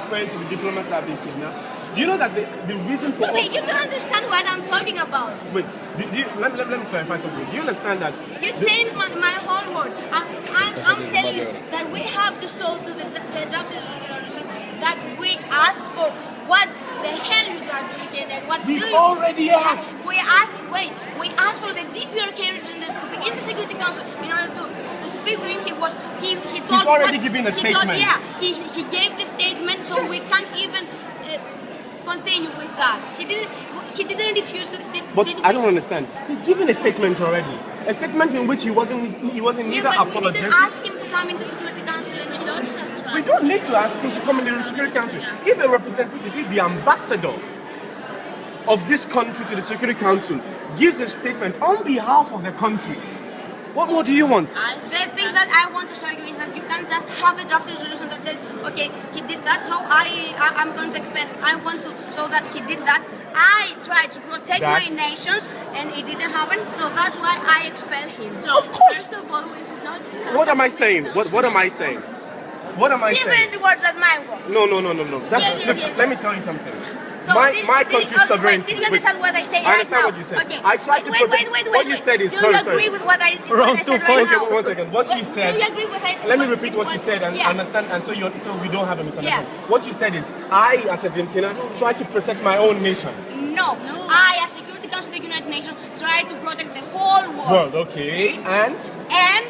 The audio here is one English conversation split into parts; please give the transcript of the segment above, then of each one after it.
referring to the diplomats that have been kidnapped? Do you know that the reason for... Wait, you don't understand what I'm talking about. Wait, let me clarify something. Do you understand that... You changed my whole words. I'm telling you that we have to show to the draft resolution that we asked for what the hell you are doing here and what We've already asked. We asked for the DPRK representative to be in the Security Council in order to speak with him. He told... He's already given a statement. He gave the statement, so we can't even... continue with that. He didn't refuse to. But I don't understand. He's given a statement already. A statement in which he wasn't neither apologetic. We didn't ask him to come in the Security Council, and he don't have to. We don't need to ask him to come in the Security Council. If a representative, if the ambassador of this country to the Security Council gives a statement on behalf of the country, what more do you want? The thing that I want to show you is that you can't just have a draft resolution that says, okay, he did that, so I'm going to expel. I want to show that he did that. I tried to protect my nations, and it didn't happen, so that's why I expel him. So, of course. First of all, we should not discuss... What am I saying? What am I saying? What am I saying? Different words than my word. No. Let me tell you something. So my country's sovereignty. Did you understand what I say I understand what you said. Okay. I tried to protect. What you said is... Do you agree with what I said right now? Okay, one second. What you said... Do you agree with what I said? Let me repeat what you said and understand, and so we don't have a misunderstanding. Yeah. What you said is, I, as a Argentina, try to protect my own nation. No. I, as Security Council of the United Nations, try to protect the whole world. Okay, and? And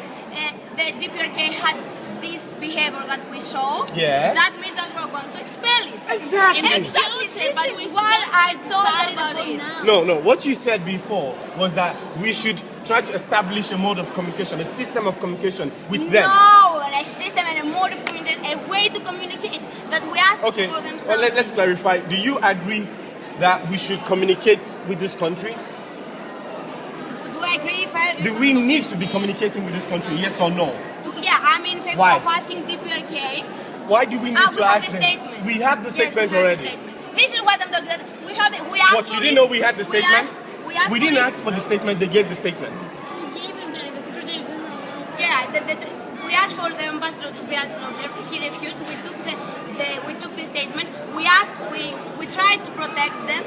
the DPRK had this behavior that we saw. Yes. That means that we're going to expel it. Exactly. This is what I thought about it. No. What you said before was that we should try to establish a mode of communication, a system of communication with them. No, a system and a mode of communication, a way to communicate that we ask for themselves. Well, let's clarify. Do you agree that we should communicate with this country? Do I agree Do we need to be communicating with this country, yes or no? Yeah, I'm in favor of asking DPRK. Why do we need to ask them? Statement. We have the statement already. This is what I'm talking about. We asked what, you didn't know we had the statement? We didn't ask for the statement, they gave the statement. We gave him the Secretary General. Yeah, we asked for the ambassador to be as an observer. He refused. We took the statement. We tried to protect them,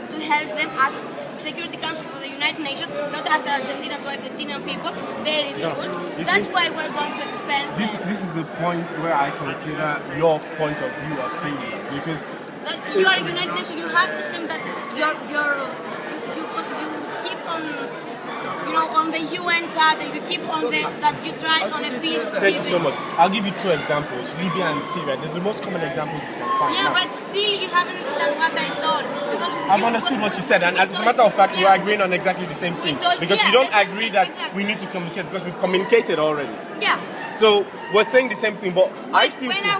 to help them as Security Council for the United Nations, not as Argentina to Argentinian people. They refused. That's why we're going to expel them. This is the point where I consider your point of view a failure, because you are United Nations. You have to seem that you keep on the UN charter. You keep on that you tried on a peace. Thank you so much. I'll give you two examples: Libya and Syria. They're the most common examples you can find. Yeah, but still you haven't understood what I told. Because I've understood what you said, and as a matter of fact, we're agreeing on exactly the same thing. Because you don't agree that we need to communicate, because we've communicated already. Yeah. So we're saying the same thing, but I still when I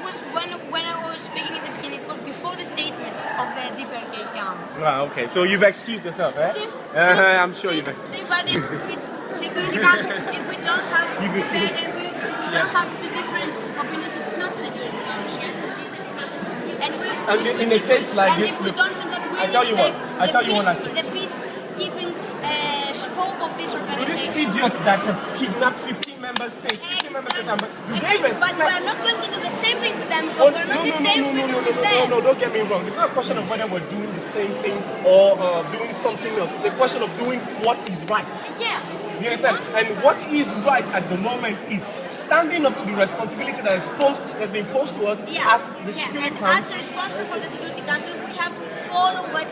was speaking in the beginning, it was before the statement of the DPRK camp. Okay. So you've excused yourself, eh? I'm sure you've excused. See, but it's Security Council. If we don't have different, and we don't have two different opinions, it's not Security Council. And in a case like this, if we don't think that we respect the peacekeeping scope of this organization. These idiots that have kidnapped 15 member states, do they respect? But we're not going to do the same thing to them, because we're not the same people with them. No, don't get me wrong. It's not a question of whether we're doing the same thing or doing something else. It's a question of doing what is right. Yeah. You understand? And what is right at the moment is standing up to the responsibility that's been posed to us as the Security Council. As responsible for the Security Council, we have to follow what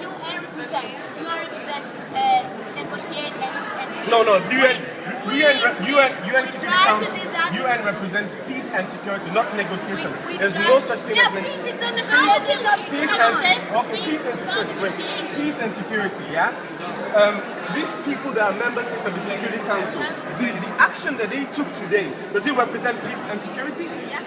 you represent. You represent negotiate and No. UN Security Council. UN represents peace and security, not negotiation. There's no such thing as negotiation. Peace is on the topic. Peace and security, yeah? These people that are members of the Security Council, the action that they took today, does it represent peace and security? Yeah.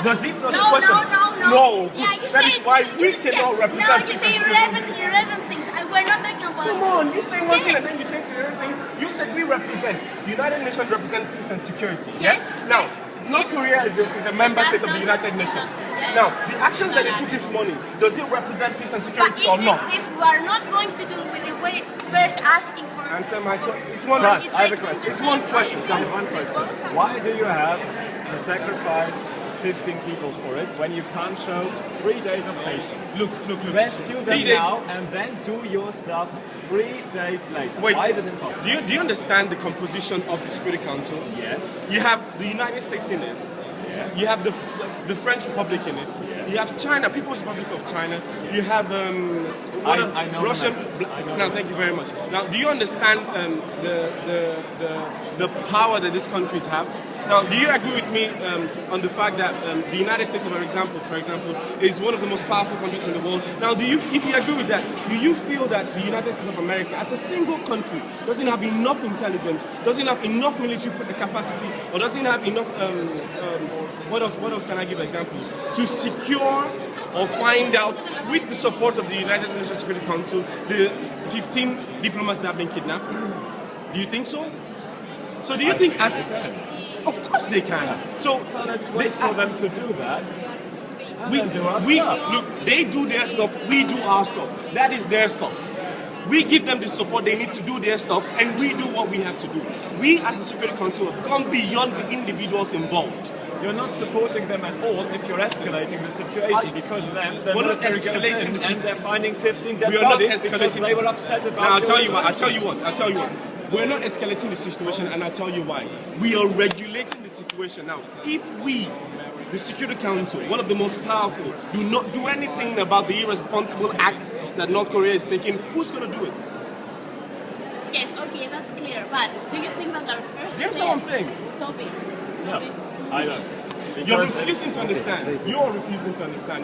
Does it not? No. Yeah, that is why we cannot represent. Now you say irrelevant things. We're not talking about. Come on, you say one thing and then you change the other thing. You said we represent. The United Nations represent peace and security. Yes. Now, North Korea is a member state of the United Nations. Now, the actions that they took this morning, does it represent peace and security or not? If we are not going to do with the way first asking for... Answer my question. It's one question. I have a question. It's one question. One question. Why do you have to sacrifice 15 people for it when you can't show 3 days of patience? Look. Rescue them 3 days. now and then do your stuff 3 days later. Wait, Why is it impossible? do you understand the composition of the Security Council? Yes. You have the United States in it. Yes. You have the French Republic in it. You have China, People's Republic of China. You have I know Russian. that. I know Now, that. thank you very much. Now, do you understand the power that these countries have? Now, do you agree with me on the fact that the United States, for example, is one of the most powerful countries in the world? Now, if you agree with that, do you feel that the United States of America, as a single country, doesn't have enough intelligence, doesn't have enough military capacity, or doesn't have enough? What else can I give an example? To secure or find out, with the support of the United Nations Security Council, the 15 diplomats that have been kidnapped? Do you think so? So do you think as... Of course they can. So Let's wait for them to do that. And then do our we stuff. look, they do their stuff, we do our stuff. That is their stuff. We give them the support they need to do their stuff, and we do what we have to do. We as the Security Council have gone beyond the individuals involved. You're not supporting them at all if you're escalating the situation, because then the We're not military goes escalating in the si- and they're finding 15 dead We are not bodies because escalating. they were upset about Now I'll your tell you what. We're not escalating the situation, and I'll tell you why. We are regulating the situation now. If we, the Security Council, one of the most powerful, do not do anything about the irresponsible acts that North Korea is taking, who's going to do it? Yes, okay, that's clear. But do you think that our first You understand what I'm saying? Toby. No, I don't. You're Because refusing to understand. You're refusing to understand.